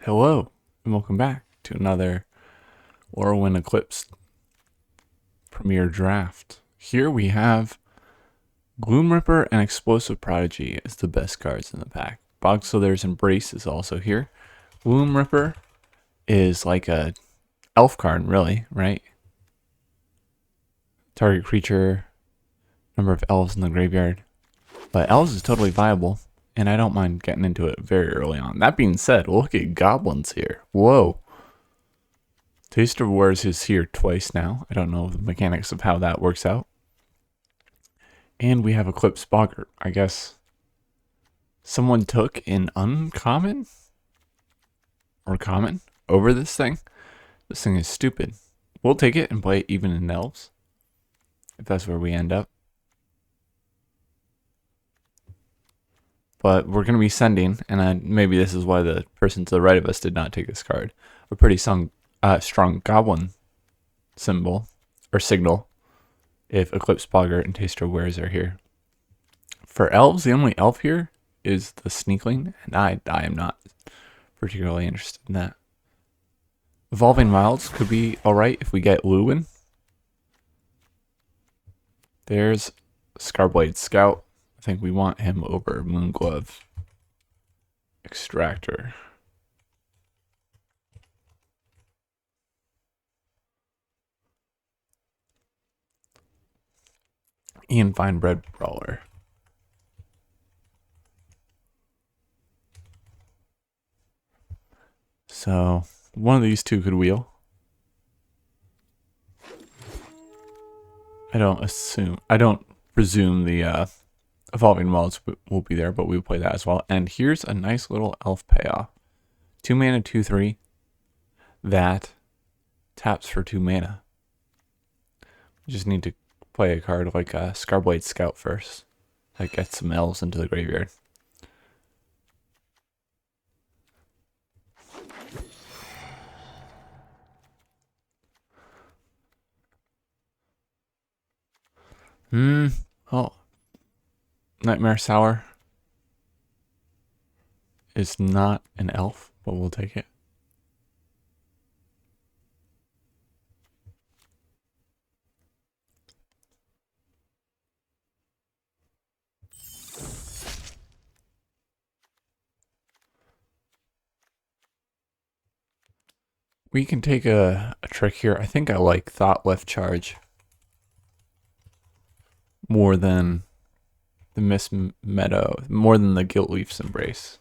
Hello, and welcome back to another Llorwyn Eclipsed Premier Draft. Here we have Gloom Ripper and Explosive Prodigy as the best cards in the pack. Bogsilder's Embrace is also here. Gloom Ripper is like a elf card, really, right? Target creature, number of elves in the graveyard. But elves is totally viable, and I don't mind getting into it very early on. That being said, look at goblins here. Whoa. Taste of Wars is here twice now. I don't know the mechanics of how that works out. And we have Eclipsed Boggart. I guess someone took an uncommon or common over this thing. This thing is stupid. We'll take it and play it even in elves, if that's where we end up. But we're going to be sending, and maybe this is why the person to the right of us did not take this card, a pretty strong goblin symbol or signal if Eclipsed Boggart and Taster Wares are here. For elves, the only elf here is the Sneakling, and I am not particularly interested in that. Evolving Wilds could be alright if we get Llorwyn. There's Scarblade Scout. I think we want him over Moonglove Extractor. Ian Finebread Brawler. So one of these two could wheel. I don't presume the Evolving Wilds will be there, but we'll play that as well. And here's a nice little elf payoff. 2 mana, 2/3. That taps for 2 mana. We just need to play a card like a Scarblade Scout first. That gets some elves into the graveyard. Oh. Nightmare Sour is not an elf, but we'll take it. We can take a trick here. I think I like Thought Left Charge more than the Miss Meadow, more than the Gilt Leaf's Embrace.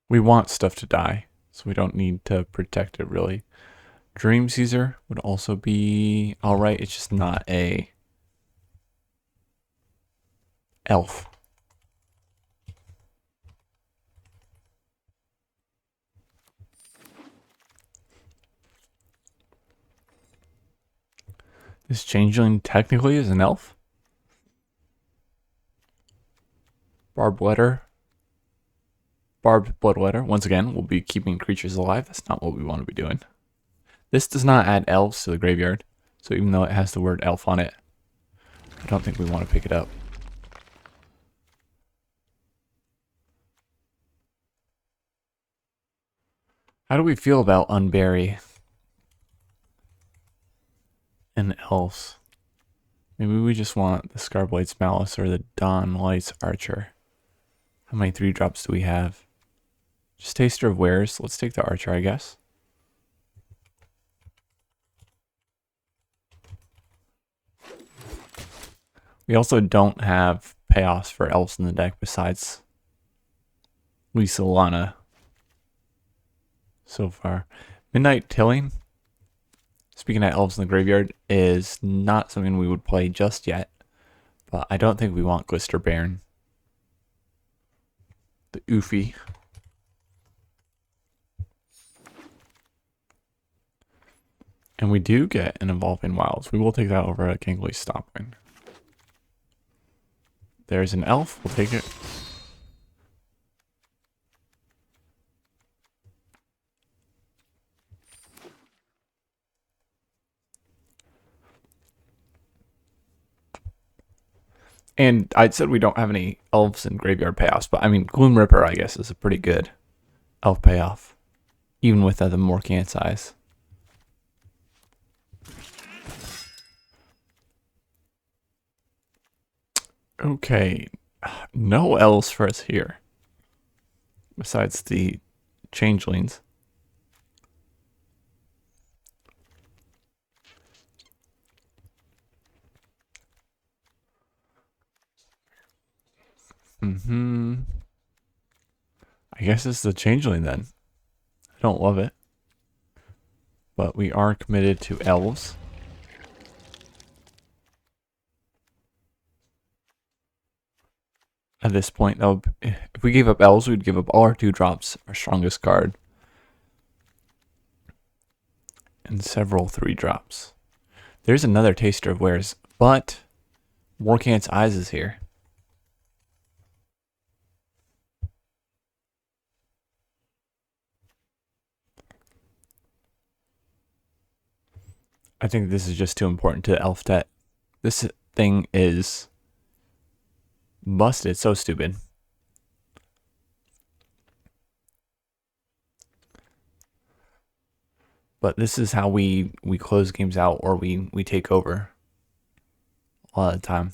We want stuff to die, so we don't need to protect it really. Dream Caesar would also be alright. It's just not a elf. This changeling technically is an elf. Barbed Bloodletter. Once again, we'll be keeping creatures alive. That's not what we want to be doing. This does not add elves to the graveyard, so even though it has the word elf on it, I don't think we want to pick it up. How do we feel about Unbury and elves? Maybe we just want the Scarblade's Malice or the Dawn Light's Archer. How many 3-drops do we have? Just Taster of Wares. Let's take the Archer, I guess. We also don't have payoffs for elves in the deck besides Lisa Lana so far. Midnight Tilling, speaking of elves in the graveyard, is not something we would play just yet, but I don't think we want Glister Baron. The Oofy. And we do get an Evolving Wilds. We will take that over a Kingly Stomping. There's an elf. We'll take it. And I said we don't have any elves in graveyard payoffs, but I mean, Gloom Ripper, I guess, is a pretty good elf payoff, even with the Morcant size. Okay, no elves for us here, besides the changelings. I guess it's the changeling then. I don't love it, but we are committed to elves. At this point, though, if we gave up elves, we'd give up all our 2-drops, our strongest card, and several 3-drops. There's another Taster of Wares, but Morcant's Eyes is here. I think this is just too important to elf debt. This thing is busted. It's so stupid. But this is how we close games out, or we take over a lot of the time.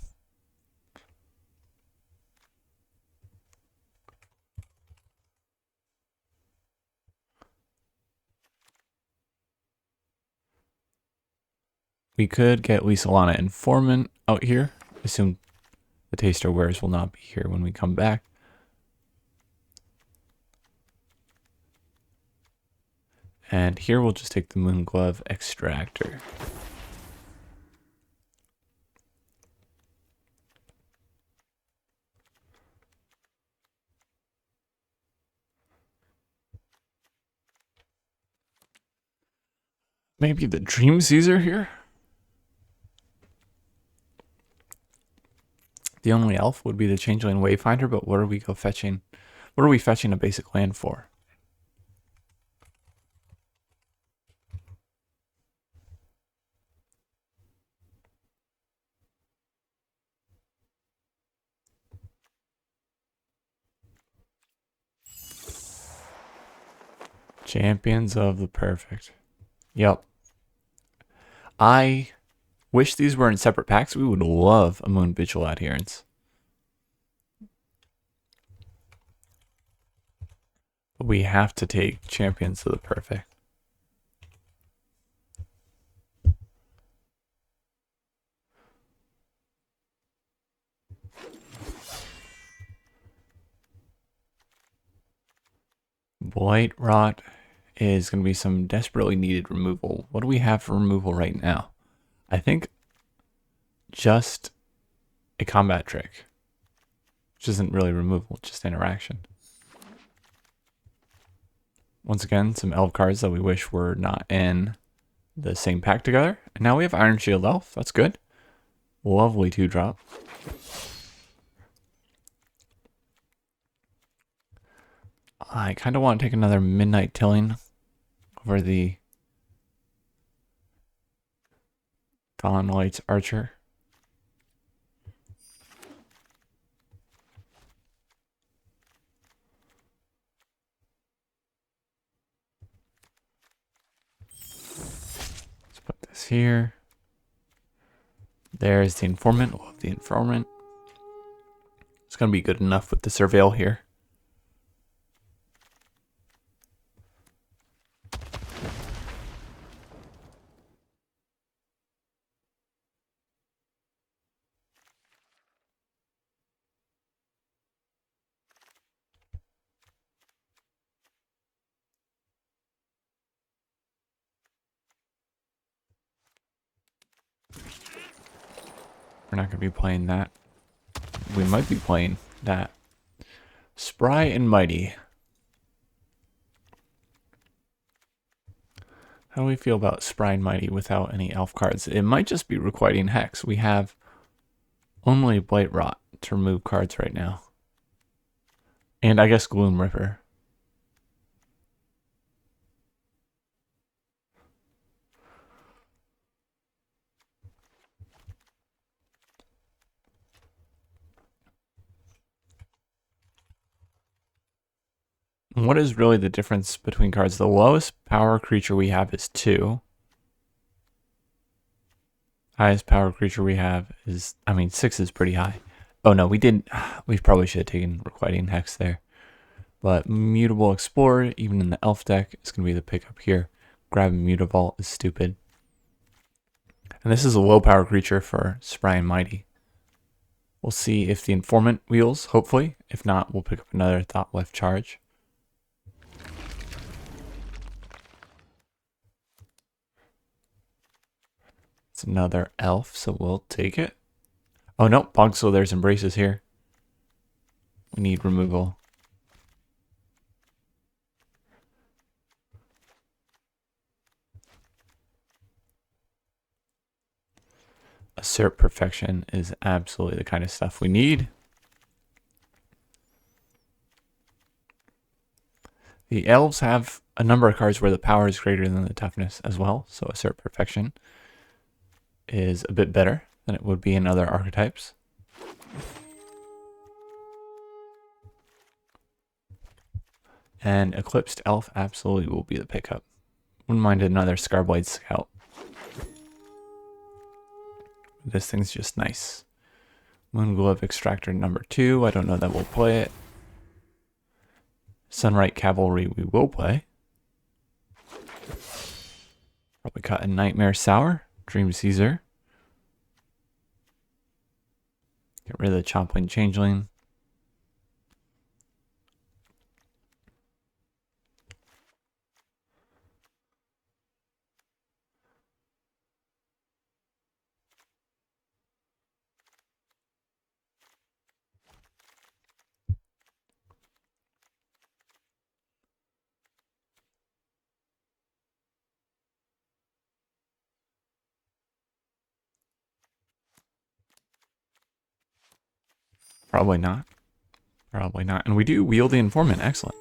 We could get Lisalana Informant out here. Assume the Taster Wares will not be here when we come back. And here we'll just take the Moon Glove Extractor. Maybe the Dream Caesar here? The only elf would be the Changeling Wayfinder, but what are we fetching? What are we fetching a basic land for? Champions of the Perfect. Yep. I wish these were in separate packs. We would love a Moon Vigil Adherence. But we have to take Champions of the Perfect. Blight Rot is going to be some desperately needed removal. What do we have for removal right now? I think just a combat trick, which isn't really removal, just interaction. Once again, some elf cards that we wish were not in the same pack together. And now we have Iron Shield Elf. That's good. Lovely 2-drop. I kind of want to take another Midnight Tilling over the Dawn Lights Archer. Let's put this here. There's the Informant. Love the Informant. It's going to be good enough with the Surveil here. We're not going to be playing that. We might be playing that. Spry and Mighty. How do we feel about Spry and Mighty without any elf cards? It might just be requiting Hex. We have only Blight Rot to remove cards right now. And I guess Gloom Ripper. What is really the difference between cards? The lowest power creature we have is 2. Highest power creature we have is, 6 is pretty high. Oh no, we didn't. We probably should have taken Requiting Hex there. But Mutable Explorer, even in the Elf deck, is going to be the pickup here. Grabbing Mutavault is stupid. And this is a low power creature for Spry and Mighty. We'll see if the Informant wheels, hopefully. If not, we'll pick up another Thought Left Charge. It's another Elf, so we'll take it. Oh no, Pogso, there's Embraces here. We need removal. Assert Perfection is absolutely the kind of stuff we need. The elves have a number of cards where the power is greater than the toughness as well, so Assert Perfection is a bit better than it would be in other archetypes. And Eclipsed Elf absolutely will be the pickup. Wouldn't mind another Scarblade Scout. This thing's just nice. Moonglove Extractor number 2. I don't know that we'll play it. Sunright Cavalry we will play. Probably cut a Nightmare Sour. Dream Caesar. Get rid of the Chompling Changeling. Probably not. Probably not. And we do wield the Informant. Excellent.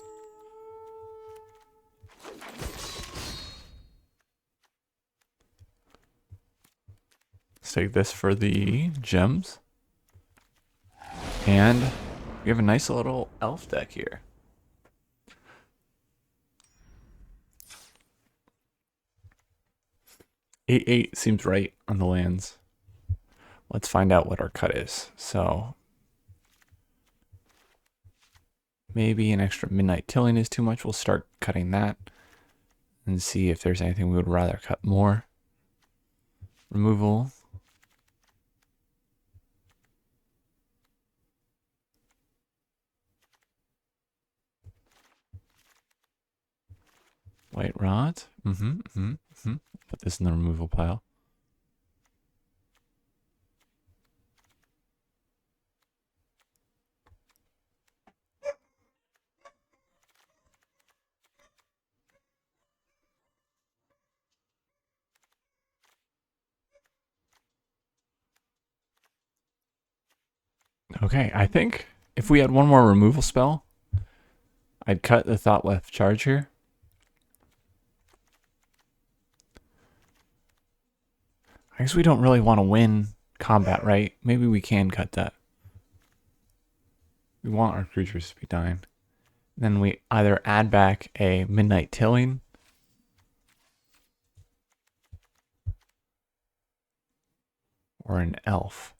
Let's take this for the gems. And we have a nice little elf deck here. 8/8 seems right on the lands. Let's find out what our cut is. So maybe an extra Midnight Tilling is too much. We'll start cutting that and see if there's anything we would rather cut more. Removal. White Rod. Put this in the removal pile. Okay, I think if we had one more removal spell, I'd cut the Thought Left Charge here. I guess we don't really want to win combat, right? Maybe we can cut that. We want our creatures to be dying. Then we either add back a Midnight Tilling or an elf.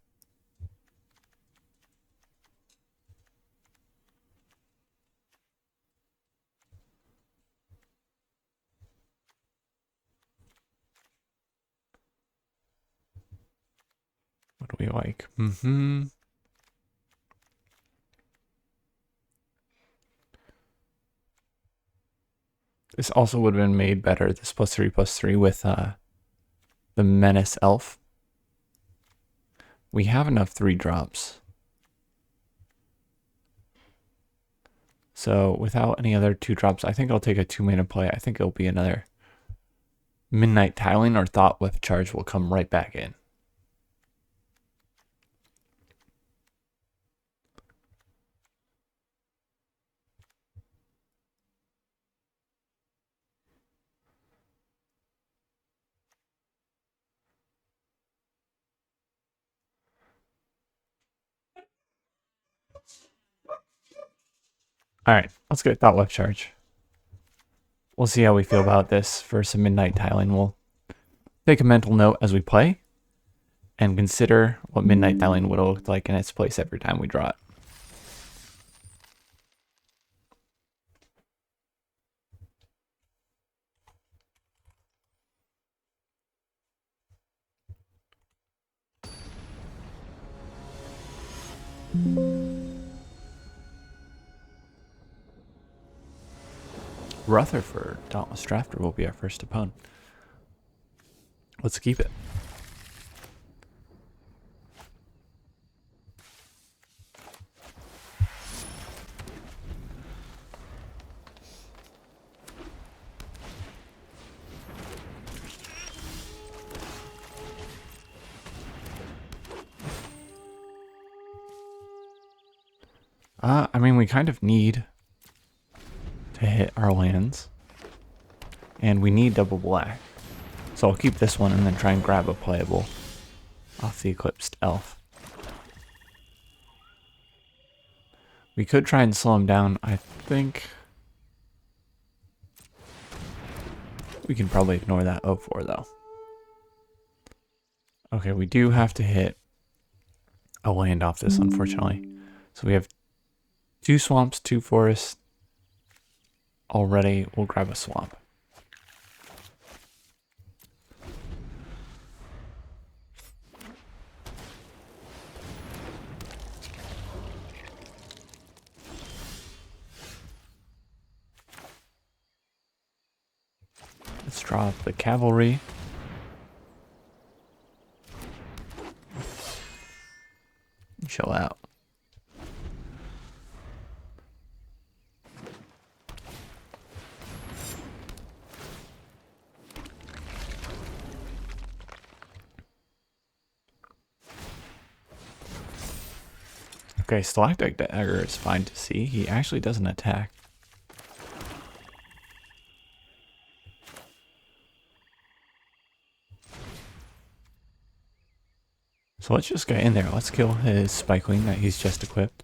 What do we like? This also would have been made better, this +3/+3 with the Menace Elf. We have enough 3-drops. So without any other 2-drops, I think I'll take a 2-mana play. I think it'll be another Midnight Tiling or Thought Left Charge will come right back in. All right, Let's get Thought Web Charge. We'll see how we feel about this for some Midnight Tiling. We'll take a mental note as we play and consider what Midnight Tiling would look like in its place every time we draw it. Rutherford, Dauntless Drafter, will be our first opponent. Let's keep it. I mean, we kind of need to hit our lands. And we need double black. So I'll keep this one and then try and grab a playable off the Eclipsed Elf. We could try and slow him down. I think we can probably ignore that 0-4 though. Okay, we do have to hit a land off this, unfortunately. So we have 2 swamps, 2 forests. Already, we'll grab a swamp. Let's draw up the cavalry. Chill out. Okay, Stalactite Dagger is fine to see. He actually doesn't attack. So let's just get in there. Let's kill his Spikeling that he's just equipped.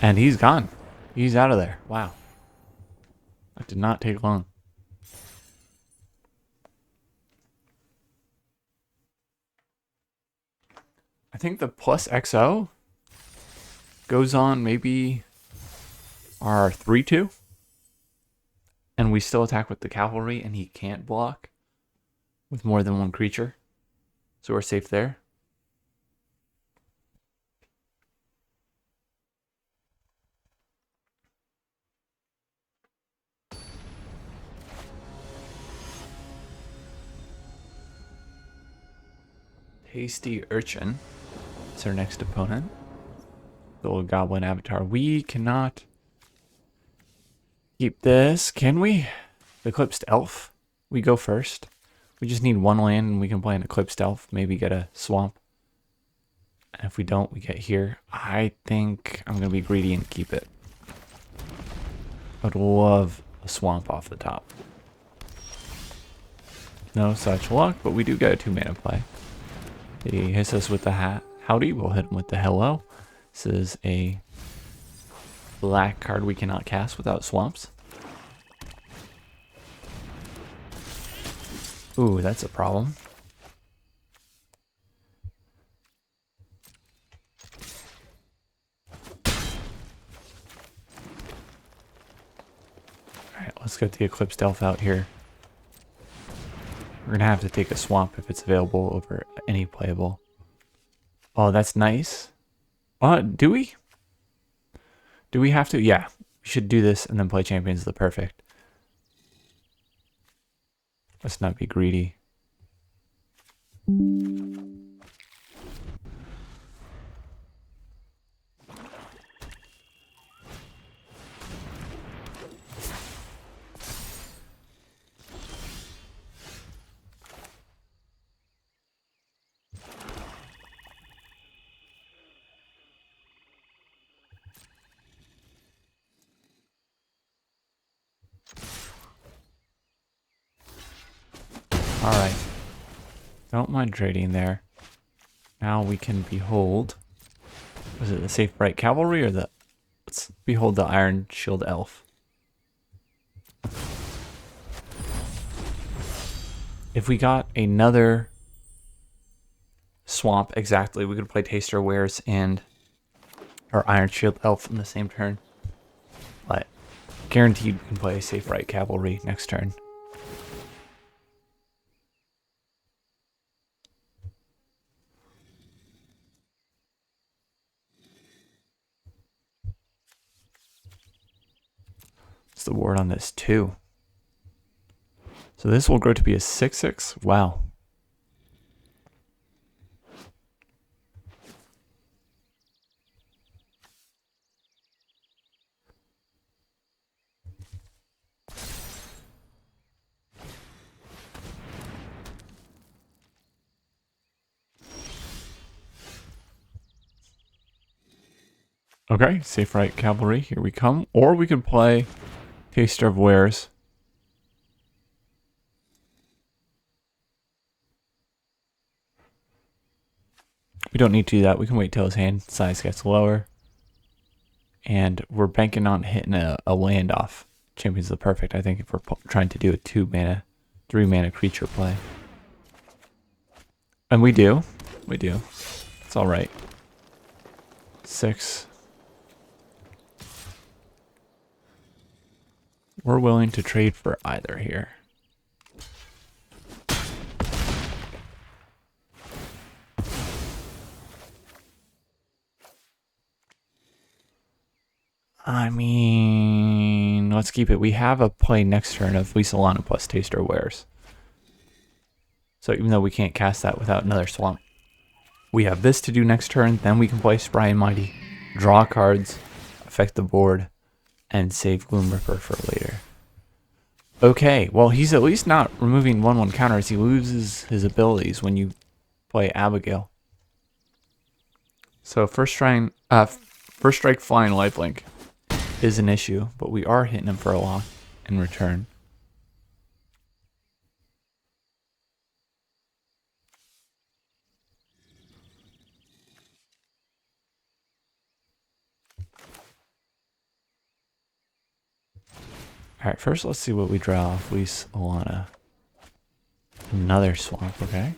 And he's gone. He's out of there. Wow. That did not take long. I think the plus XO goes on maybe our 3-2. And we still attack with the cavalry and he can't block with more than one creature. So we're safe there. Hasty Urchin. It's our next opponent. The little goblin avatar. We cannot keep this, can we? The Eclipsed Elf. We go first. We just need one land and we can play an Eclipsed Elf. Maybe get a swamp. And if we don't, we get here. I think I'm going to be greedy and keep it. I would love a swamp off the top. No such luck, but we do get a 2-mana play. He hits us with the Howdy. We'll hit him with the Hello. This is a black card we cannot cast without swamps. Ooh, that's a problem. Alright, let's get the Eclipsed Elf out here. We're going to have to take a swamp if it's available over any playable. Oh, that's nice. Do we? Do we have to? Yeah, we should do this and then play Champions of the Perfect. Let's not be greedy. Alright. Don't mind trading there. Now we can behold. Was it the Safe Bright Cavalry or the Let's behold the Iron Shield Elf. If we got another swamp, exactly, we could play Taster Wares and our Iron Shield Elf in the same turn. But guaranteed we can play Safe Right Cavalry next turn. What's the ward on this? 2. So this will grow to be a 6/6. Wow. Okay, Safe Right Cavalry, here we come. Or we could play Taster of Wares. We don't need to do that. We can wait till his hand size gets lower. And we're banking on hitting a land off Champions of the Perfect, I think, if we're trying to do a 2-mana, 3-mana creature play. And we do. We do. It's all right. 6. We're willing to trade for either here. I mean, let's keep it. We have a play next turn of Lisalana plus Taster Wares. So even though we can't cast that without another swamp, we have this to do next turn. Then we can play Spry and Mighty, draw cards, affect the board, and save Gloom Ripper for later. Okay, well, he's at least not removing 1/1 counters. He loses his abilities when you play Abigail. So first strike flying lifelink is an issue, but we are hitting him for a lock in return. Alright, first let's see what we draw off Lisalana. Another swamp, okay.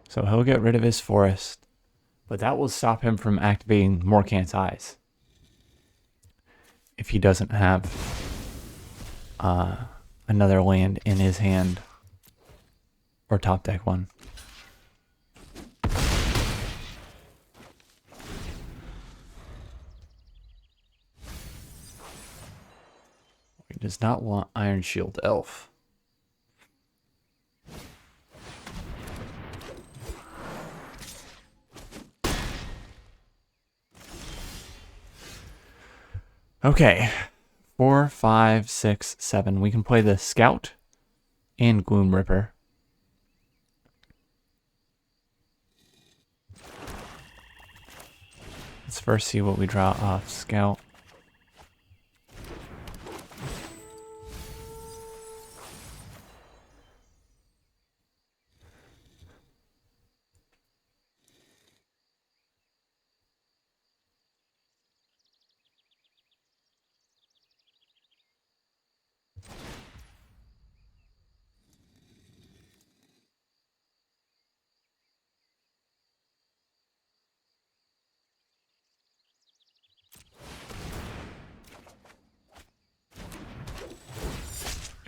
So he'll get rid of his forest, but that will stop him from activating Morkant's Eyes. If he doesn't have another land in his hand or top deck one. He does not want Iron Shield Elf. Okay, 4, 5, 6, 7. We can play the Scout and Gloom Ripper. Let's first see what we draw off Scout.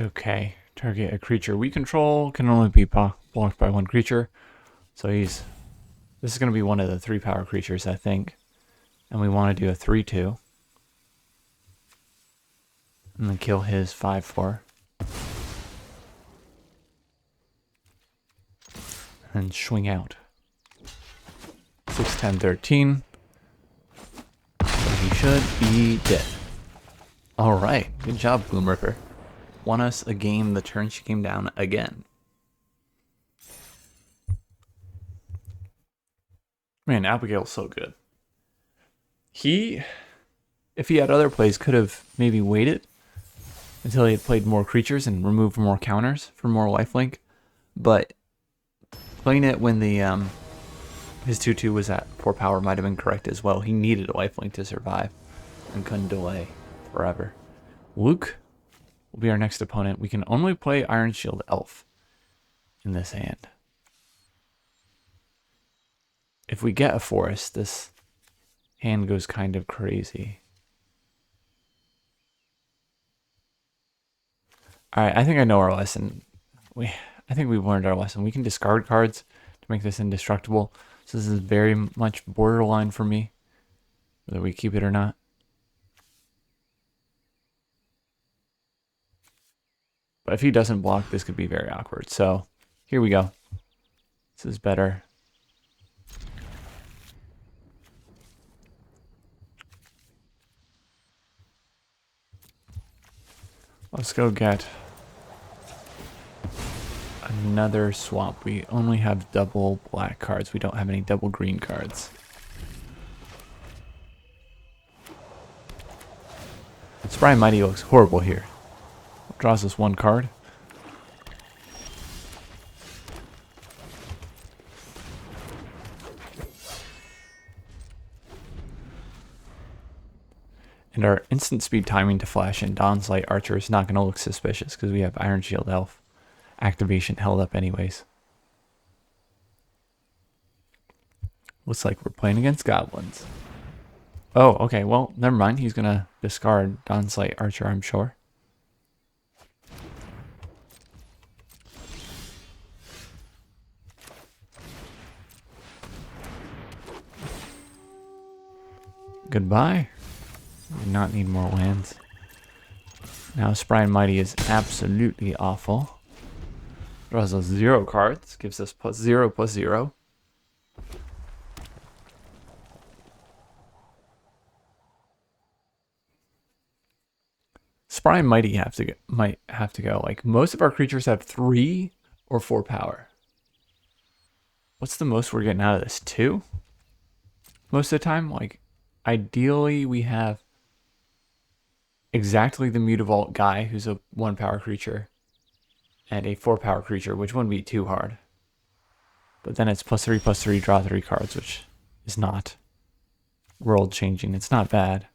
Okay, target a creature we control can only be blocked by one creature. So this is going to be one of the 3-power creatures, I think. And we want to do a 3/2. And then kill his 5/4. And swing out. 6, 10, 13. So he should be dead. Alright, good job, Gloom Ripper. Won us a game the turn she came down again. Man, Abigail's so good. He, if he had other plays, could have maybe waited until he had played more creatures and removed more counters for more lifelink. But playing it when the his 2/2 was at 4 power might have been correct as well. He needed a lifelink to survive and couldn't delay forever. Luke will be our next opponent. We can only play Iron Shield Elf in this hand. If we get a forest, this hand goes kind of crazy. Alright, I think I know our lesson. I think we've learned our lesson. We can discard cards to make this indestructible. So this is very much borderline for me, whether we keep it or not. But if he doesn't block, this could be very awkward. So here we go. This is better. Let's go get another swamp. We only have double black cards. We don't have any double green cards. Spry Mighty looks horrible here. Draws us one card. And our instant speed timing to flash in Dawn's Light Archer is not going to look suspicious because we have Iron Shield Elf activation held up anyways. Looks like we're playing against goblins. Oh, okay, well, never mind. He's going to discard Dawn's Light Archer, I'm sure. Goodbye. We do not need more lands. Now Spry and Mighty is absolutely awful. Draws us 0 cards, gives us +0/+0. Spry and Mighty might have to go. Like most of our creatures have 3 or 4 power. What's the most we're getting out of this? 2? Most of the time, like ideally we have exactly the Mutavault guy who's a 1 power creature and a 4 power creature, which wouldn't be too hard. But then it's +3/+3, draw 3 cards, which is not world changing. It's not bad.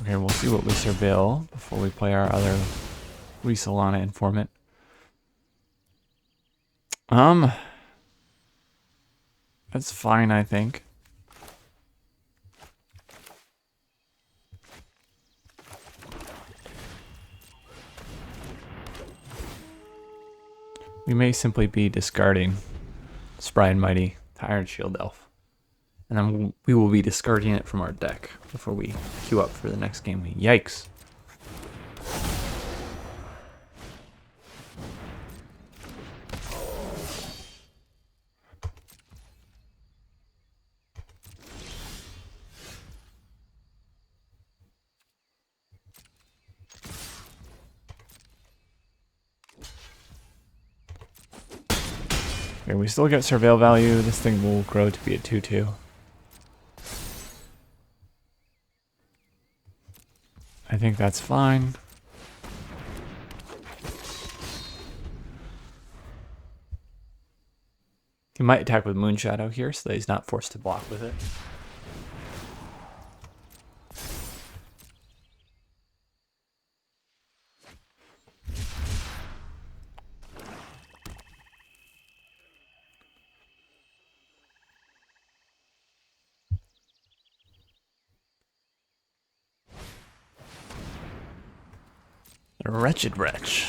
Okay, we'll see what we surveil before we play our other Solana informant. That's fine, I think. We may simply be discarding Spry and Mighty to Iron Shield Elf. And then we will be discarding it from our deck before we queue up for the next game. Yikes. Okay, we still get surveil value. This thing will grow to be a 2/2. I think that's fine. He might attack with Moonshadow here so that he's not forced to block with it. The wretched wretch.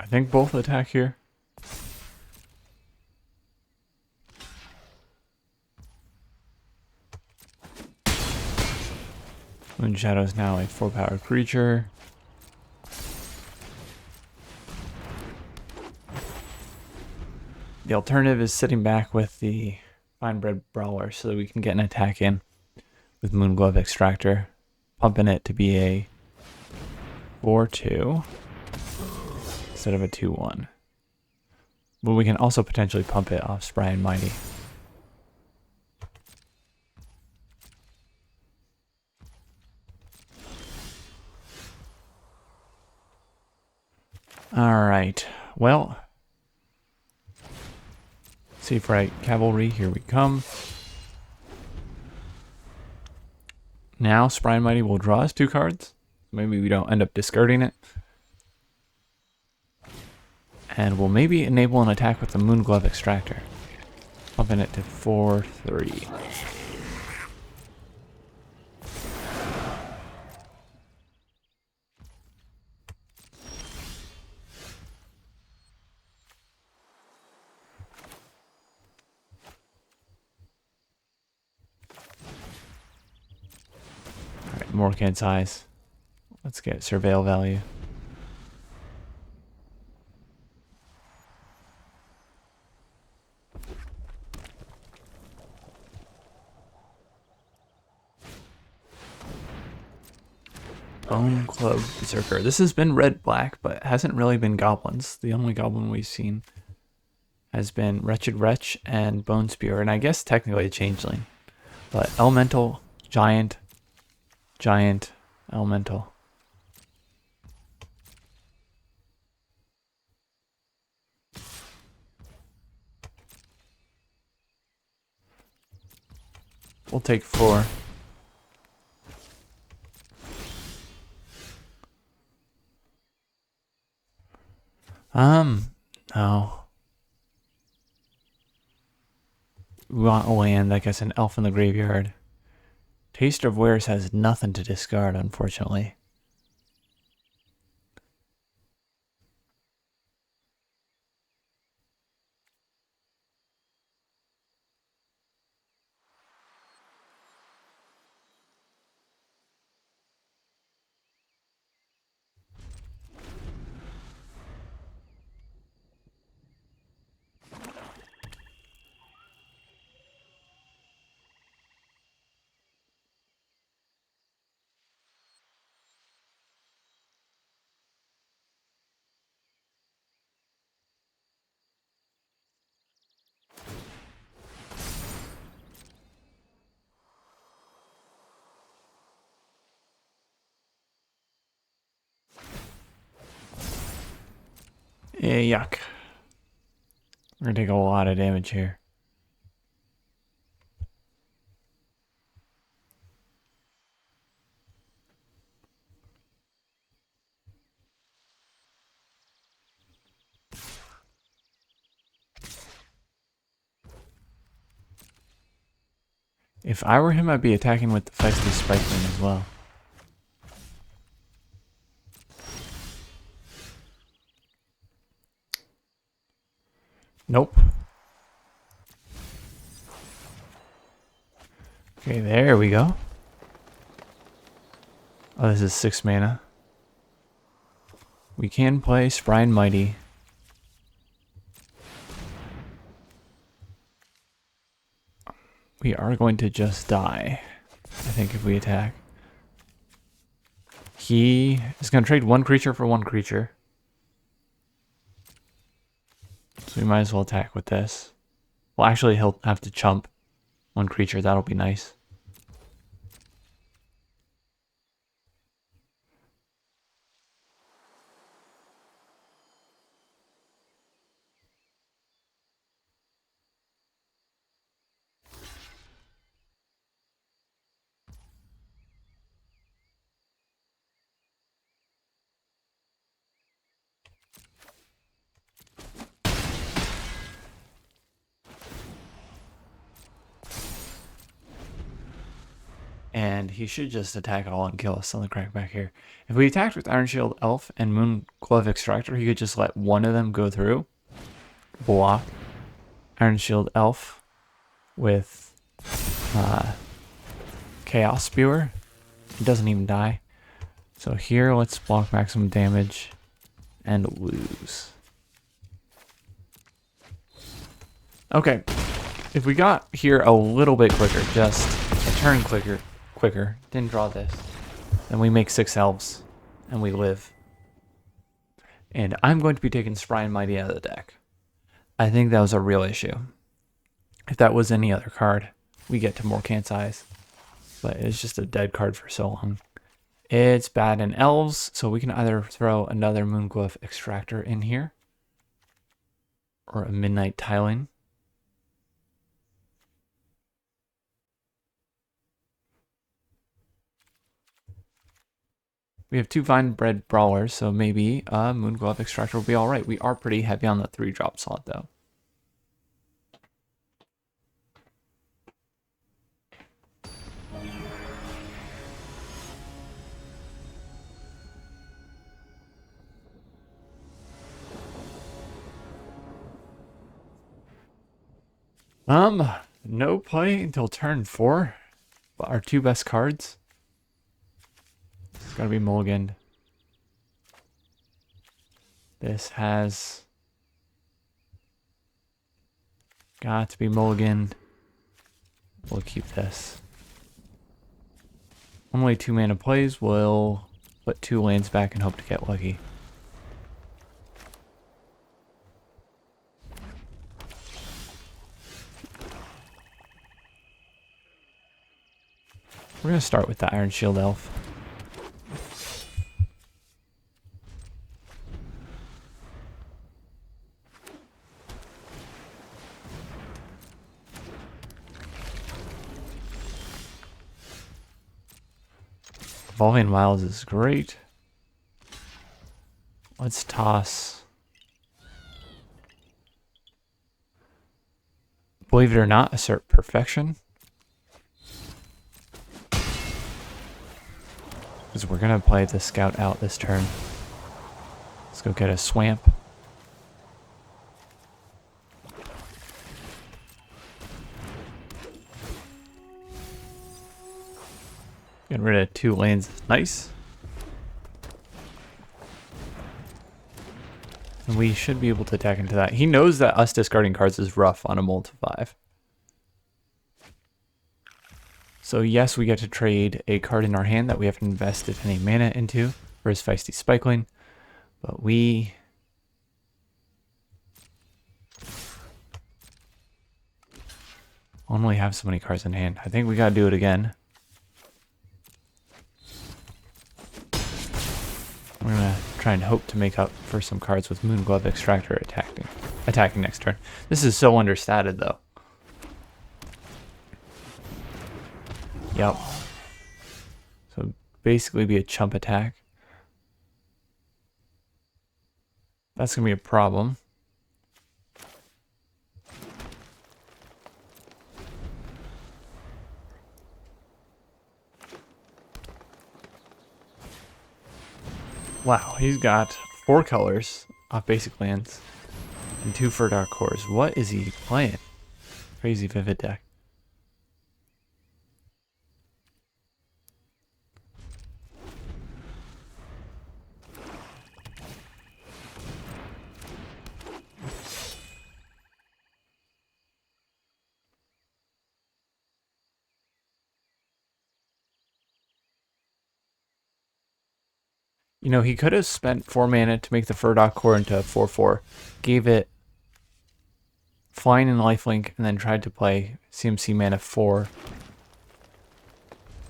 think both attack here. Moon Shadow is now a 4-power creature. The alternative is sitting back with the Fine Bread Brawler so that we can get an attack in with Moonglove Extractor, pumping it to be a 4-2 instead of a 2-1. But we can also potentially pump it off Spry and Mighty. Alright, well, Safe Right Cavalry, here we come. Now Spry and Mighty will draw us 2 cards. Maybe we don't end up discarding it. And we'll maybe enable an attack with the Moonglove Extractor, pumping it to 4-3. Alright, more can size. Let's get Surveil value. Bone Club Berserker. This has been red-black, but hasn't really been goblins. The only goblin we've seen has been Wretched Wretch and Bone Spear, and I guess technically a changeling. But Elemental, Giant, Giant, Elemental. We'll take 4. No. We want a land, I guess an elf in the graveyard. Taster of Wares has nothing to discard, unfortunately. Yeah, yuck. We're gonna take a lot of damage here. If I were him, I'd be attacking with the Feisty Spikeman as well. Nope. Okay, there we go. Oh, this is 6 mana. We can play Spry and Mighty. We are going to just die, I think, if we attack. He is going to trade 1 creature for 1 creature. So we might as well attack with this. Well, actually, he'll have to chump 1 creature. That'll be nice. And he should just attack all and kill us on the crack back here. If we attacked with Iron Shield Elf and Moon Glove Extractor, he could just let one of them go through. Block. Iron Shield Elf with Chaos Spewer. He doesn't even die. So here, let's block maximum damage and lose. Okay. If we got here a little bit quicker, just a turn quicker, didn't draw this, then we make 6 elves and we live. And I'm going to be taking Spry and Mighty out of the deck. I think that was a real issue. If that was any other card, we get to more Can't Eyes. But it's just a dead card for so long. It's bad in elves, so we can either throw another Moonglove Extractor in here, or a Midnight Tiling. We have 2 Vine Bred Brawlers, so maybe a Moonglove Extractor will be alright. We are pretty heavy on the 3-drop slot, though. No play until turn 4. But our 2 best cards. It's gotta be mulliganed. This has got to be mulliganed. We'll keep this. Only 2 mana plays. We'll put 2 lands back and hope to get lucky. We're going to start with the Iron Shield Elf. Evolving Wilds is great. Let's toss. Believe it or not, Assert Perfection. Because we're going to play the Scout out this turn. Let's go get a Swamp. Getting rid of 2 lands is nice. And we should be able to attack into that. He knows that us discarding cards is rough on a multi-5. So yes, we get to trade a card in our hand that we haven't invested any mana into for his Feisty Spikeling. But we only have so many cards in hand. I think we gotta do it again. We're gonna try and hope to make up for some cards with Moonglove Extractor attacking next turn. This is so understated though. Yep. So basically be a chump attack. That's gonna be a problem. Wow, he's got 4 colors off basic lands and 2 Dark Cores. What is he playing? Crazy Vivid deck. You know, he could have spent 4 mana to make the Furdock Core into a 4/4, gave it Flying and Lifelink, and then tried to play CMC mana 4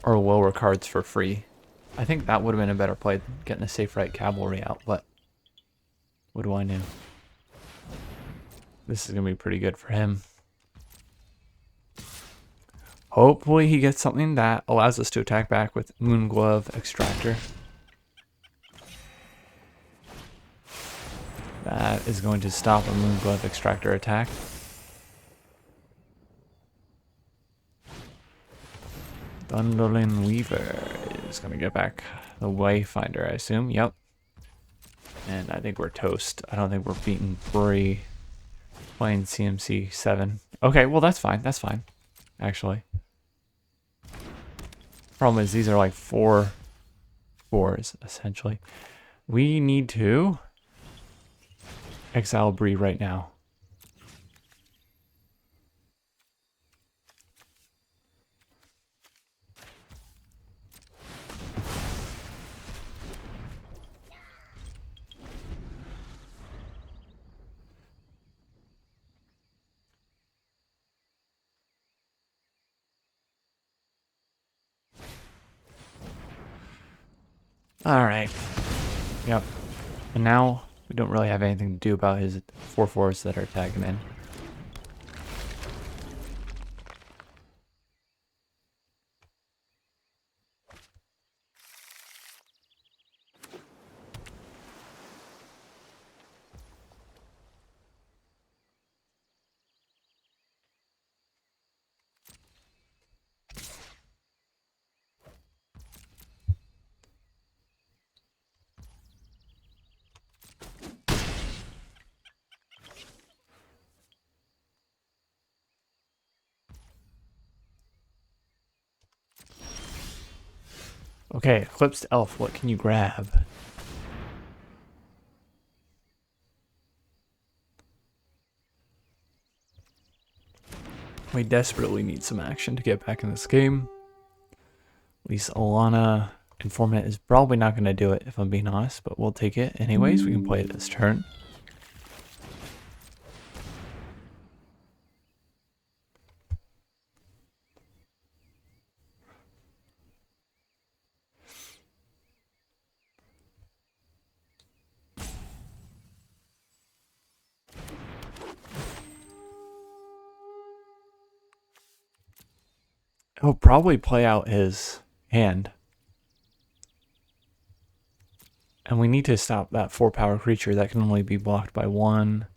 or lower cards for free. I think that would have been a better play than getting a Safe Right Cavalry out, but what do I know? This is going to be pretty good for him. Hopefully he gets something that allows us to attack back with Moonglove Extractor. That is going to stop a Moonglove Extractor attack. Gondolin Weaver is going to get back the Wayfinder, I assume. Yep. And I think we're toast. I don't think we're beating Bree playing CMC 7. Okay, well, that's fine. That's fine, actually. Problem is, these are like 4 4s, essentially. We need to exile Bree right now. Alright. Yep. And now we don't really have anything to do about his 4 4s that are tagging in. Okay, Eclipsed Elf, what can you grab? We desperately need some action to get back in this game. At least Alana Informant is probably not going to do it, if I'm being honest, but we'll take it anyways. We can play it this turn. He'll probably play out his hand. And we need to stop that 4-power creature that can only be blocked by 1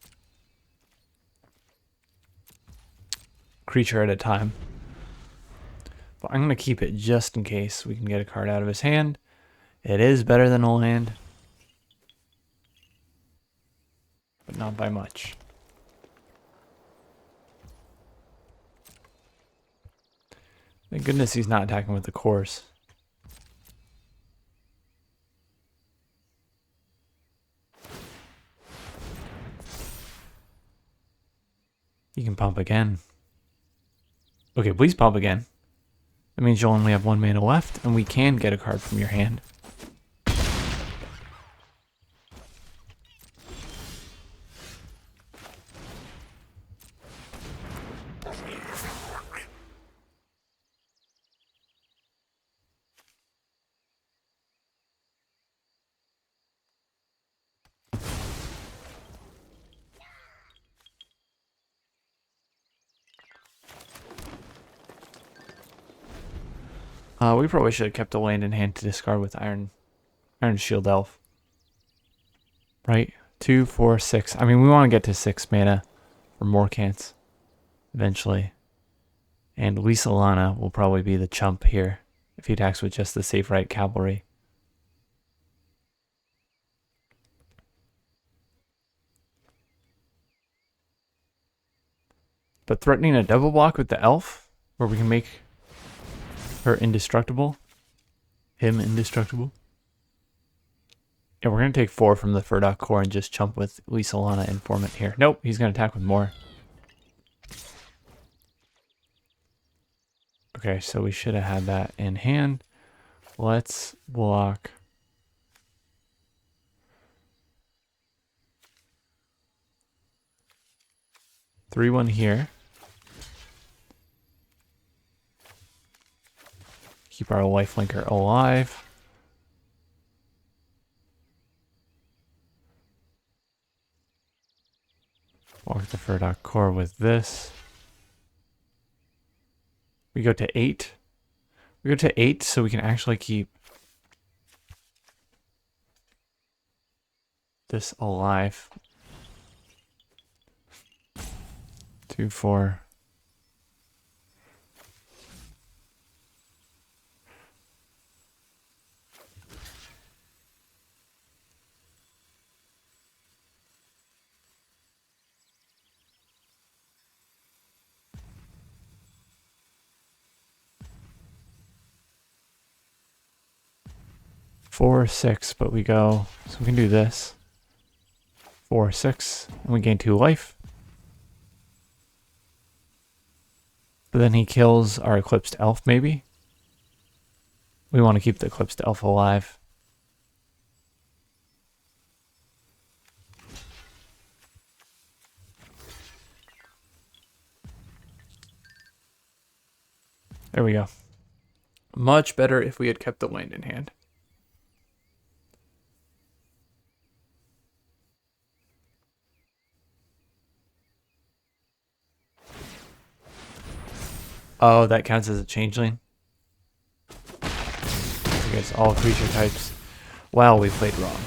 creature at a time. But I'm going to keep it just in case we can get a card out of his hand. It is better than a land, but not by much. Thank goodness he's not attacking with the course. You can pump again. Okay, please pump again. That means you'll only have 1 mana left, and we can get a card from your hand. We probably should have kept a land in hand to discard with Iron Shield Elf. Right? 2, 4, 6. I mean, we want to get to 6 mana for Morkants eventually. And Lisa Lana will probably be the chump here if he attacks with just the Safe Right Cavalry. But threatening a double block with the elf, where we can make her indestructible, him indestructible. Yeah, we're going to take 4 from the Furdock core and just chump with Lisa Lana Informant here. Nope, he's going to attack with more. Okay, so we should have had that in hand. Let's block. Three, 1 here. Keep our lifelinker alive. Walk the Furdock core with this. We go to 8. We go to 8 so we can actually keep this alive. 2, 4. 4, 6, but we go, so we can do this. 4, 6, and we gain 2 life. But then he kills our Eclipsed Elf, maybe? We want to keep the Eclipsed Elf alive. There we go. Much better if we had kept the land in hand. Oh, that counts as a changeling? I guess all creature types. Wow, we played wrong.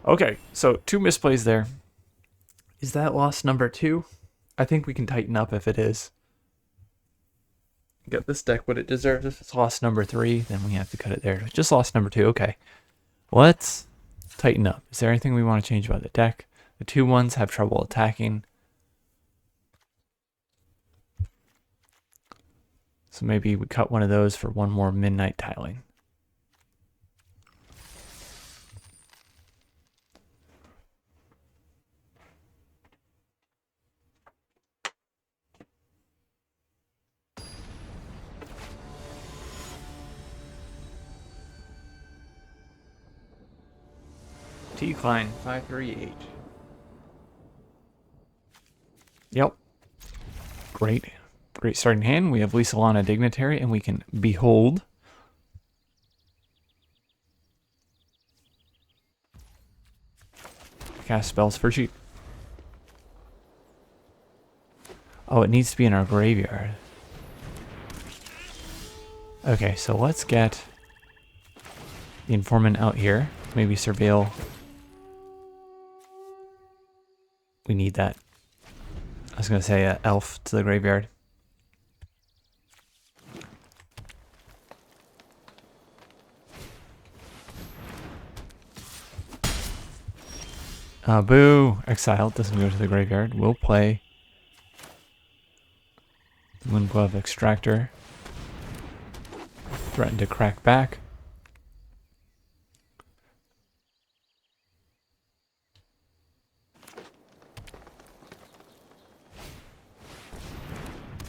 Okay, so 2 misplays there. Is that loss number 2? I think we can tighten up if it is. Get this deck what it deserves. If it's loss number 3, then we have to cut it there. Just loss number 2, okay. Let's tighten up. Is there anything we want to change about the deck? The 2/1s have trouble attacking. So maybe we cut one of those for 1 more midnight tiling. T-Klein, 538. Yep. Great. Great starting hand. We have Lysolana Dignitary, and we can behold. Cast spells for cheap. Oh, it needs to be in our graveyard. Okay, so let's get the Informant out here. Maybe surveil. We need that. I was going to say elf to the graveyard. Boo! Exile doesn't go to the graveyard. We'll play Moonglove Extractor. Threaten to crack back.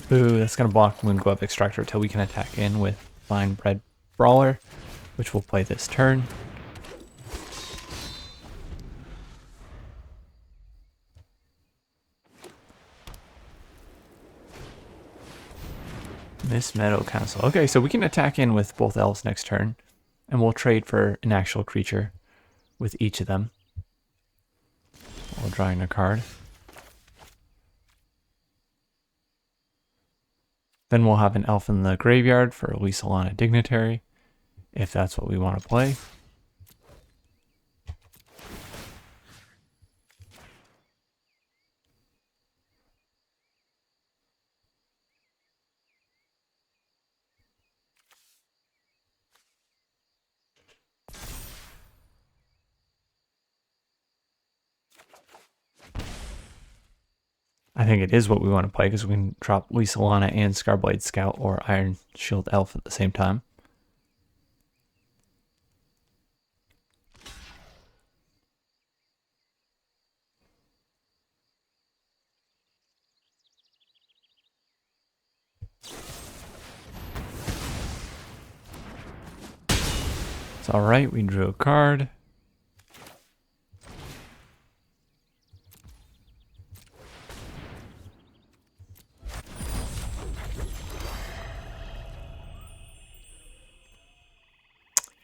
Boo, that's going to block Moonglove Extractor until we can attack in with Fine Bread Brawler, which we'll play this turn. Miss Meadow Council. Okay, so we can attack in with both elves next turn, and we'll trade for an actual creature with each of them while drawing a card. Then we'll have an elf in the graveyard for Lysolana Dignitary, if that's what we want to play. I think it is what we want to play because we can drop Lysolana and Scarblade Scout or Iron Shield Elf at the same time. It's alright, we drew a card.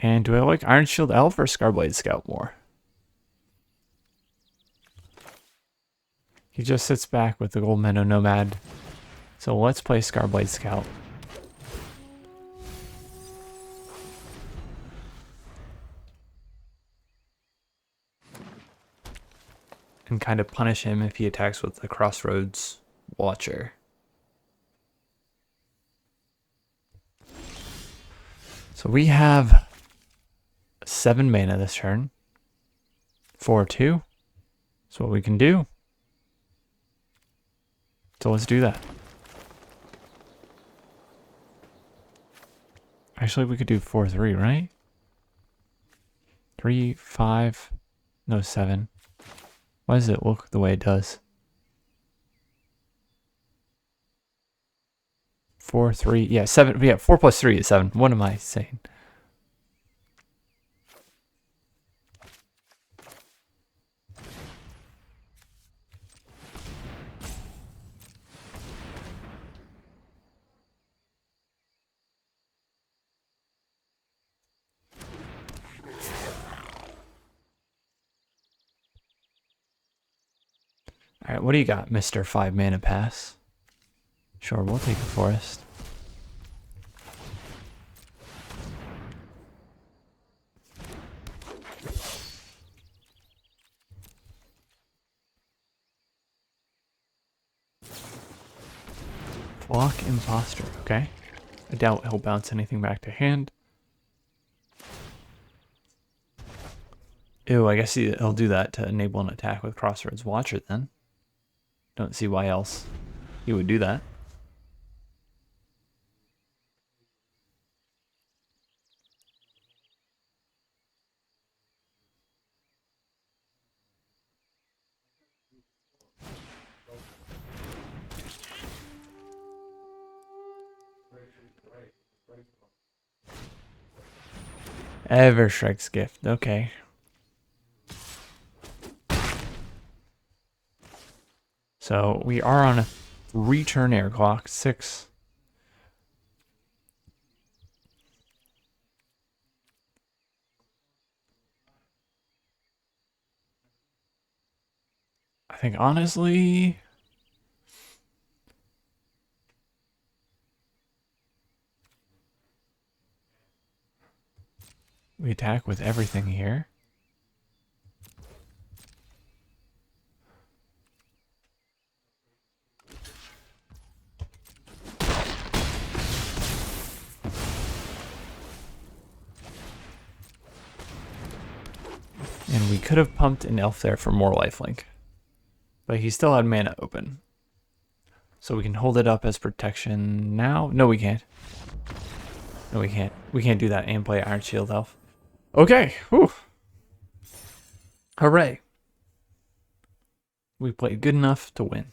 And do I like Iron Shield Elf or Scarblade Scout more? He just sits back with the Gold Meadow Nomad. So let's play Scarblade Scout. And kind of punish him if he attacks with the Crossroads Watcher. So we have 7 mana this turn. 4/2. That's what we can do. So let's do that. Actually, we could do 4-3, right? 3, 5, no 7. Why does it look the way it does? 4, 3, yeah, 7. Yeah, 4 plus 3 is 7. What am I saying? All right, what do you got, Mr. 5 mana pass? Sure, we'll take a forest. Flock Imposter, okay. I doubt he'll bounce anything back to hand. Ew, I guess he'll do that to enable an attack with Crossroads Watcher then. Don't see why else he would do that. Evershrike's Gift, okay. So we are on a 3-turn air clock, 6. I think honestly, we attack with everything here. And we could have pumped an elf there for more lifelink. But he still had mana open. So we can hold it up as protection now. No, we can't. No, we can't. We can't do that and play Iron Shield Elf. Okay. Whew. Hooray. We played good enough to win.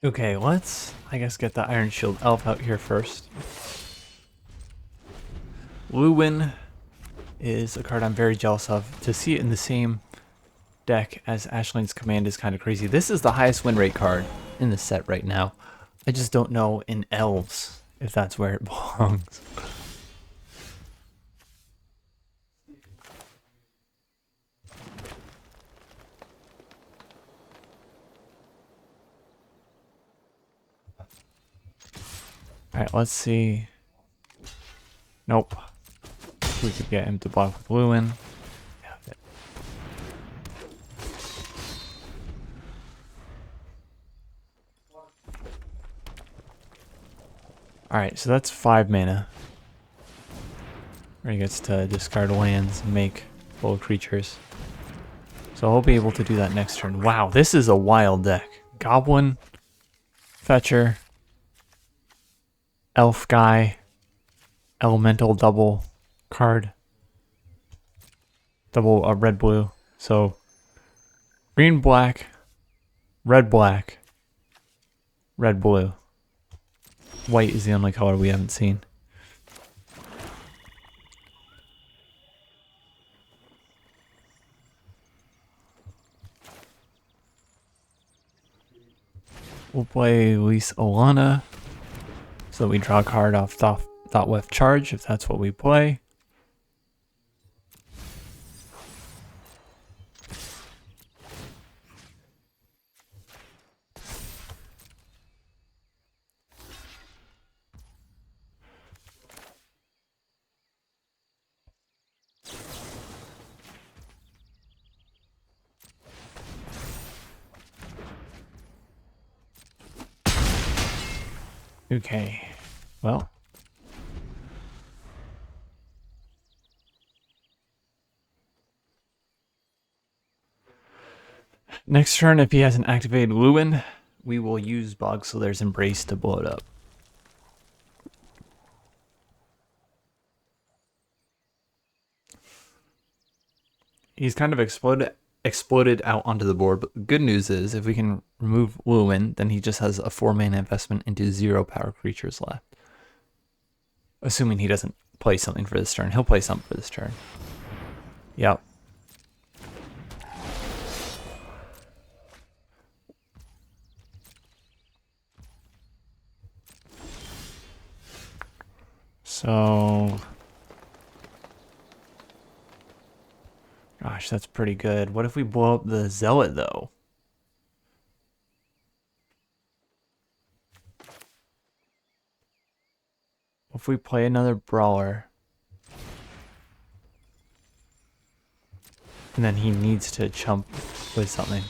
Okay, let's, I guess, get the Iron Shield Elf out here first. Llorwyn is a card I'm very jealous of. To see it in the same deck as Ashleen's Command is kind of crazy. This is the highest win rate card in the set right now. I just don't know in Elves if that's where it belongs. Alright, let's see. Nope. We could get him to block with Llorwyn. Alright, so that's 5 mana. Where he gets to discard lands and make full creatures. So I'll be able to do that next turn. Wow, this is a wild deck. Goblin, Fetcher, Elf guy, Elemental double card, double red blue. So green black, red black, red blue. White is the only color we haven't seen. We'll play Lise Alana, so we draw a card off Thought Weft Charge, if that's what we play. Okay, well. Next turn, if he hasn't activated Llorwyn, we will use Bogslair's Embrace to blow it up. He's kind of exploded out onto the board, but the good news is if we can remove Llorwyn, then he just has a 4-mana investment into 0 power creatures left. Assuming he doesn't play something for this turn. He'll play something for this turn. Yep. So, gosh, that's pretty good. What if we blow up the Zealot, though? If we play another Brawler, and then he needs to chump with something.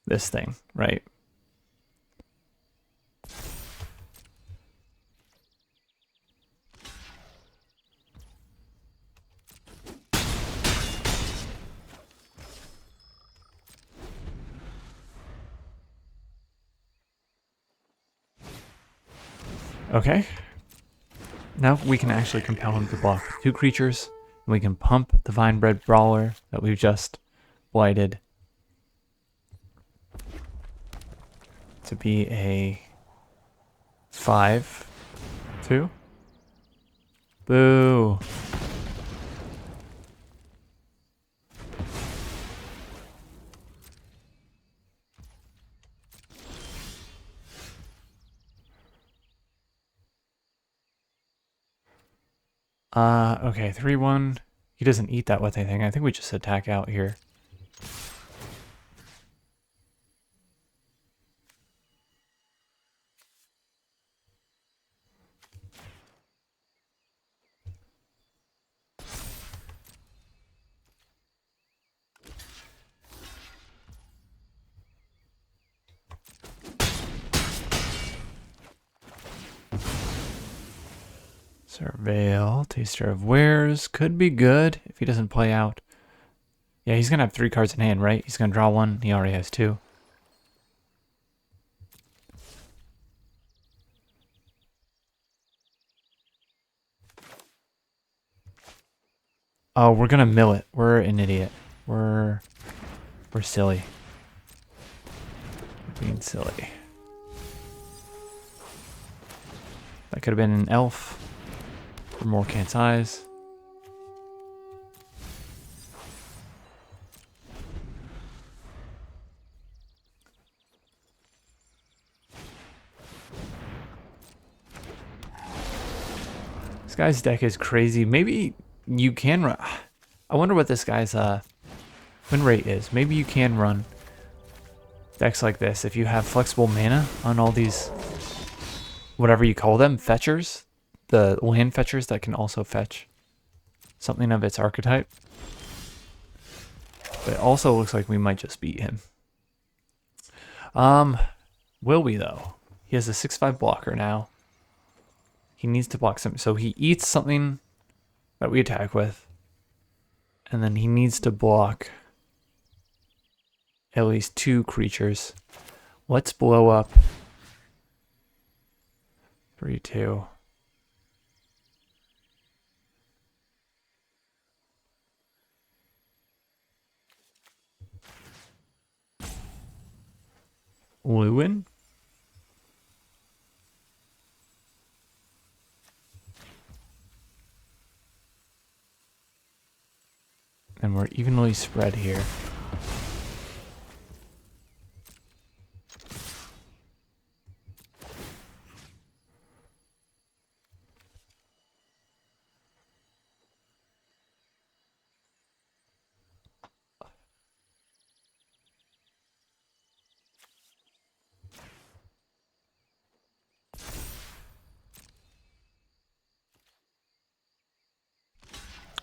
This thing, right? Okay. Now we can actually compel him to block 2 creatures, and we can pump the Vinebred Brawler that we've just blighted to be a 5/2. Boo. Okay, 3/1. He doesn't eat that with anything. I think we just attack out here. Surveil, Taster of Wares could be good if he doesn't play out. Yeah, he's gonna have 3 cards in hand, right? He's gonna draw 1. He already has 2. Oh, we're gonna mill it. We're an idiot. We're silly. We're being silly. That could have been an elf for Morkant's Eyes. This guy's deck is crazy. Maybe you can run. I wonder what this guy's win rate is. Maybe you can run decks like this if you have flexible mana on all these, whatever you call them, fetchers. The land fetchers that can also fetch something of its archetype. But it also looks like we might just beat him. Will we though? He has a 6/5 blocker now. He needs to block something. So he eats something that we attack with. And then he needs to block at least 2 creatures. Let's blow up 3-2. Llorwyn. And we're evenly spread here.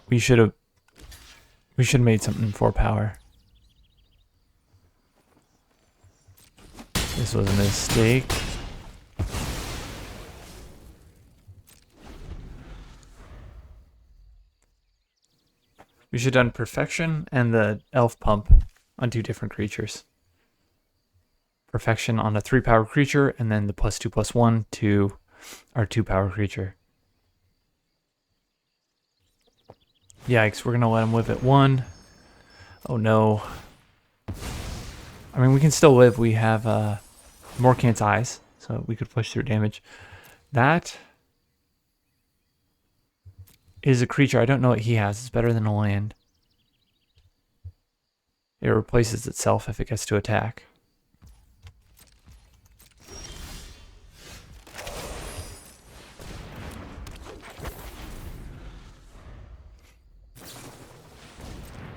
We should have made something for power. This was a mistake. We should have done Perfection and the Elf Pump on 2 different creatures. Perfection on a 3-power creature, and then the +2/+1 to our 2-power creature. Yikes, we're going to let him live at 1. Oh no. I mean, we can still live. We have Morkant's Eyes, so we could push through damage. That is a creature. I don't know what he has. It's better than a land. It replaces itself if it gets to attack.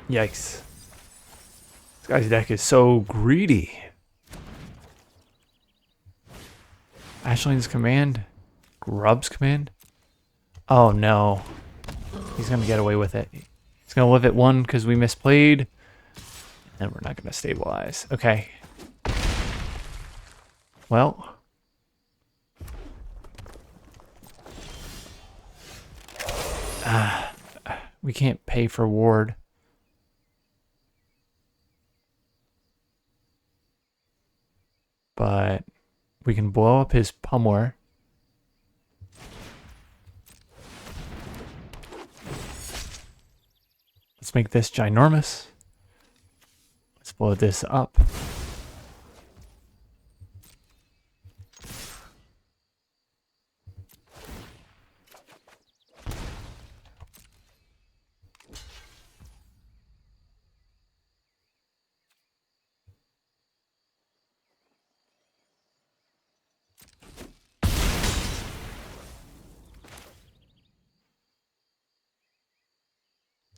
Yikes. This guy's deck is so greedy. Ashling's Command. Grub's Command. Oh no. He's going to get away with it. He's going to live at 1 because we misplayed. And we're not going to stabilize. Okay. Well. We can't pay for ward. But we can blow up his Pummeler. Let's make this ginormous. Let's blow this up.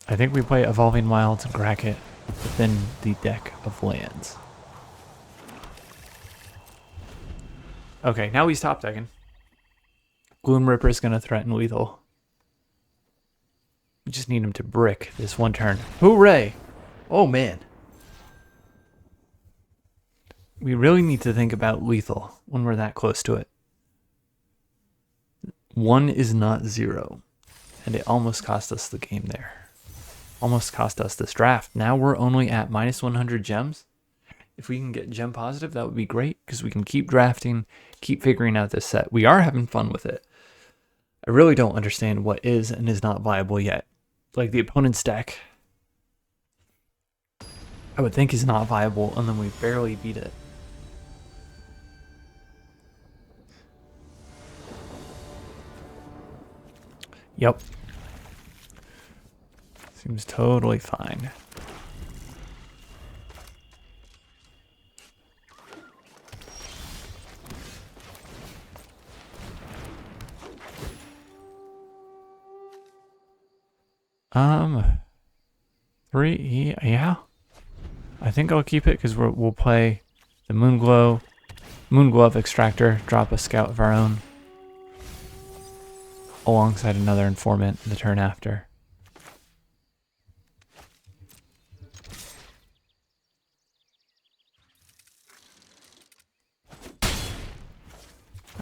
I think we play Evolving Wilds and crack it within the deck of lands. Okay, now he's top decking. Gloom Ripper is going to threaten lethal. We just need him to brick this one turn. Hooray! Oh man. We really need to think about lethal when we're that close to it. 1 is not 0. And it almost cost us the game there. Almost cost us this draft. Now we're only at -100 gems. If we can get gem positive, that would be great because we can keep drafting, keep figuring out this set. We are having fun with it. I really don't understand what is and is not viable yet. Like the opponent's deck, I would think is not viable, and then we barely beat it. Yep. Seems totally fine. Three, yeah. I think I'll keep it because we'll play the Moonglove Extractor, drop a Scout of our own, alongside another Informant the turn after.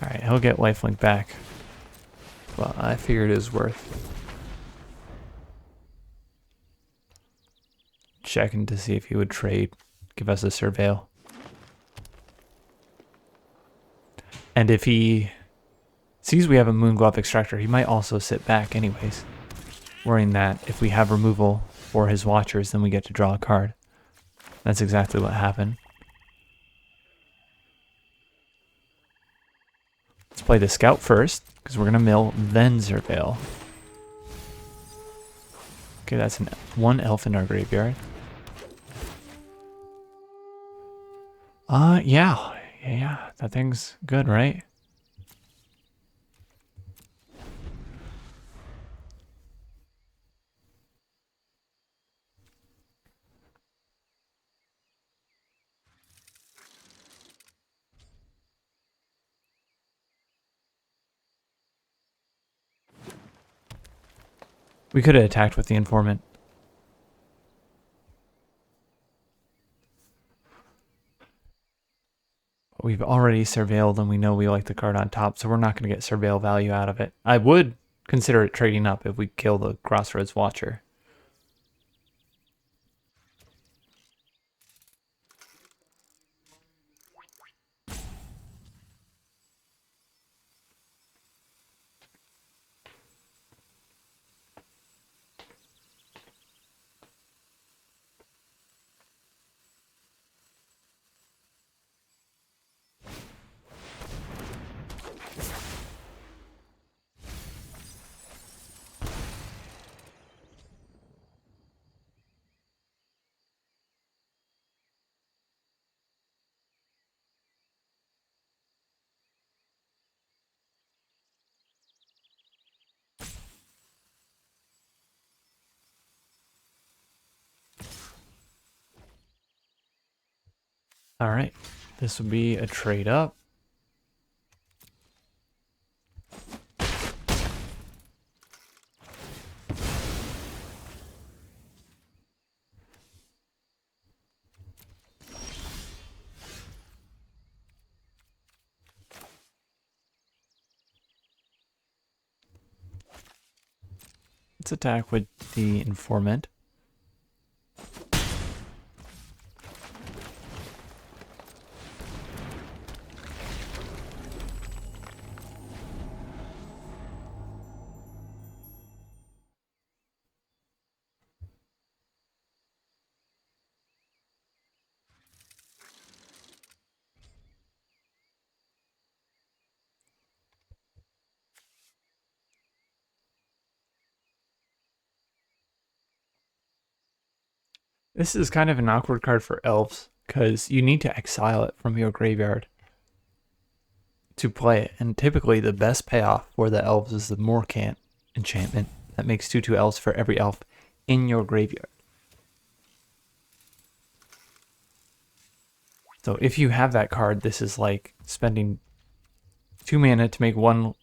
Alright, he'll get lifelink back. Well, I figured it was worth checking to see if he would trade, give us a Surveil. And if he Sees we have a Moonglove Extractor. He might also sit back anyways, worrying that if we have removal for his Watchers, then we get to draw a card. That's exactly what happened. Let's play the Scout first, because we're going to mill, then Surveil. Okay, that's one elf in our graveyard. Yeah, that thing's good, right? We could have attacked with the Informant. We've already surveilled and we know we like the card on top, so we're not going to get surveil value out of it. I would consider it trading up if we kill the Crossroads Watcher. All right, this would be a trade up. Let's attack with the Informant. This is kind of an awkward card for elves, because you need to exile it from your graveyard to play it. And typically the best payoff for the elves is the Morcant enchantment that makes 2/2 elves for every elf in your graveyard. So if you have that card, this is like spending 2 mana to make one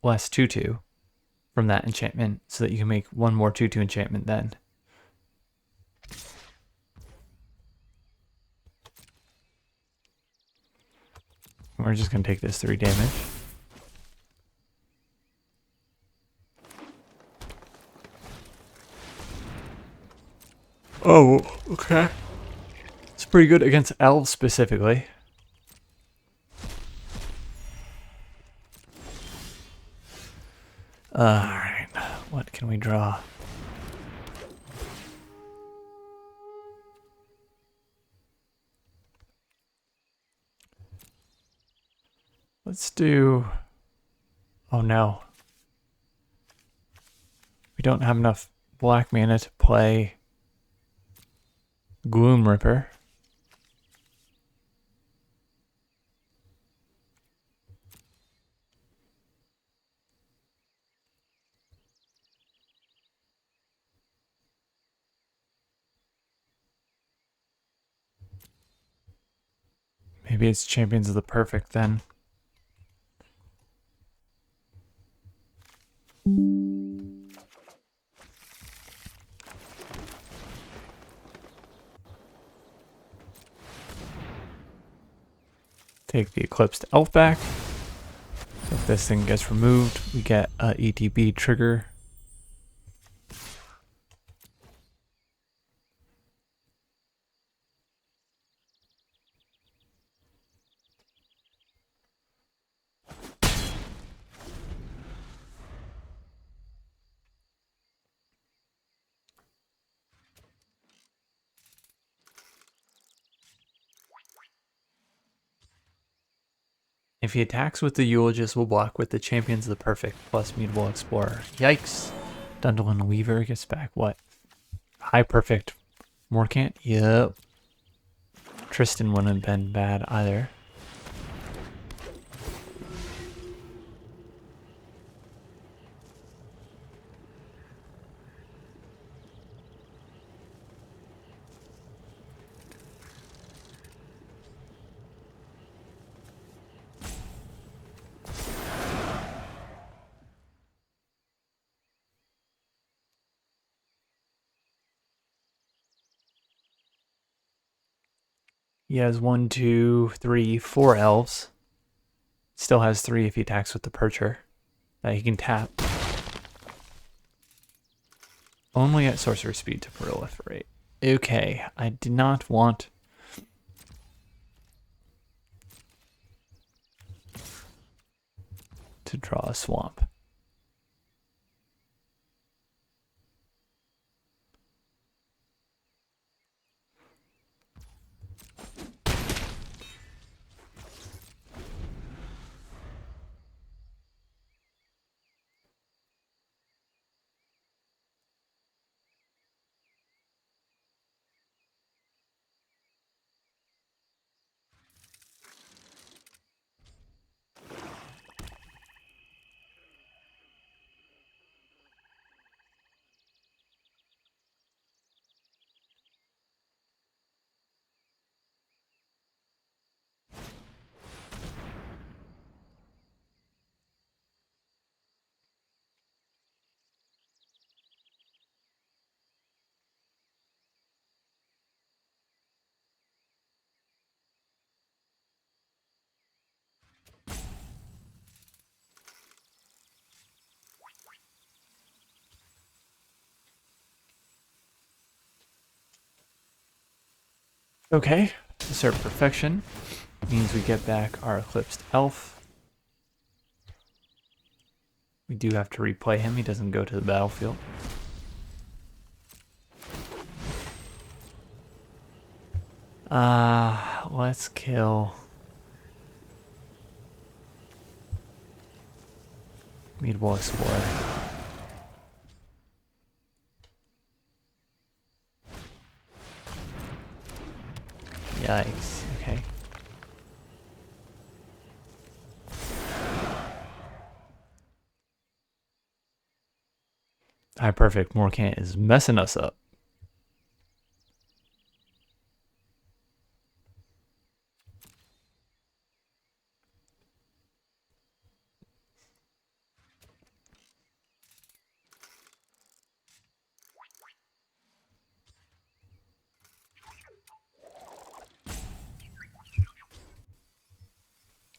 less 2/2 from that enchantment so that you can make one more 2/2 enchantment then. We're just going to take this 3 damage. Oh, okay. It's pretty good against elves specifically. Alright, what can we draw? Let's do... Oh no. We don't have enough black mana to play Gloom Ripper. Maybe it's Champions of the Perfect then. Take the Eclipsed Elf back. If this thing gets removed, we get a ETB trigger. If he attacks with the Eulogist, we'll block with the Champions of the Perfect plus Mutable Explorer. Yikes. Dundalin Weaver gets back what? High Perfect Morcant? Yep. Tristan wouldn't have been bad either. He has 1, 2, 3, 4 elves. Still has 3 if he attacks with the Percher that he can tap. Only at sorcerer speed to proliferate. Okay, I did not want to draw a swamp. Okay, Assert Perfection means we get back our Eclipsed Elf. We do have to replay him, he doesn't go to the battlefield. Let's kill Mutable Explorer. Yikes, okay. High Perfect Morcant is messing us up.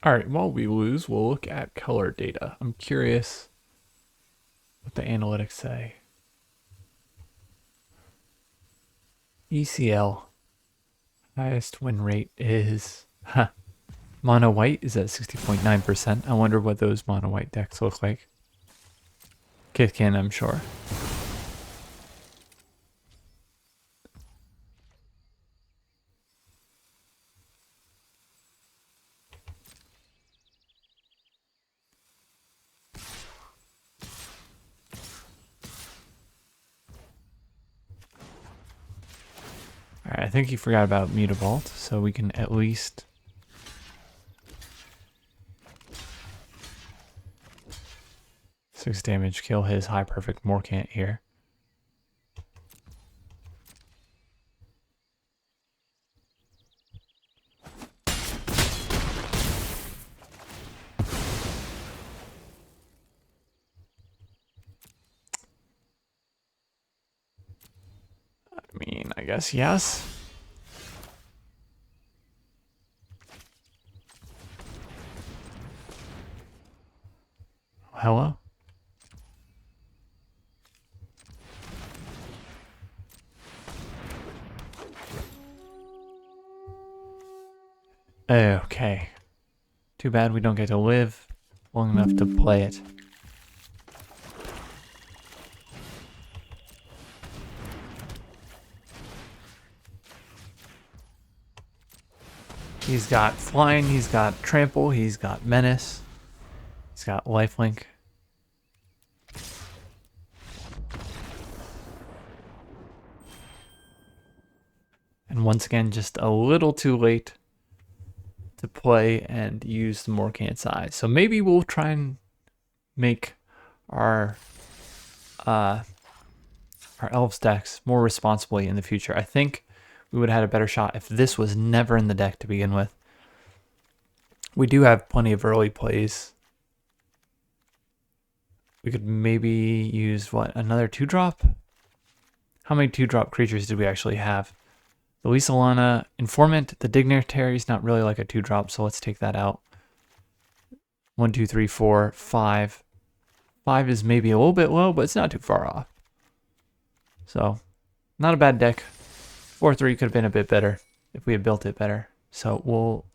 Alright, while we lose, we'll look at color data. I'm curious what the analytics say. ECL. Highest win rate is... Mono white is at 60.9%. I wonder what those mono white decks look like. Kithkin, I'm sure. Alright, I think he forgot about Mutavault, so we can at least... Six damage, kill his High Perfect Morcant here. I mean, I guess yes. Hello? Okay. Too bad we don't get to live long enough to play it. He's got flying, he's got trample, he's got menace, he's got lifelink. And once again, just a little too late to play and use the Morcant size. So maybe we'll try and make our Elves decks more responsibly in the future. I think we would have had a better shot if this was never in the deck to begin with. We do have plenty of early plays. We could maybe use, what, another 2-drop? How many 2-drop creatures did we actually have? The Lysolana, Informant, the Dignitary is not really like a 2-drop, so let's take that out. 1, 2, 3, 4, 5. 5 is maybe a little bit low, but it's not too far off. So, not a bad deck. 4-3 could have been a bit better if we had built it better. So we'll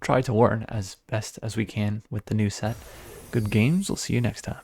try to learn as best as we can with the new set. Good games. We'll see you next time.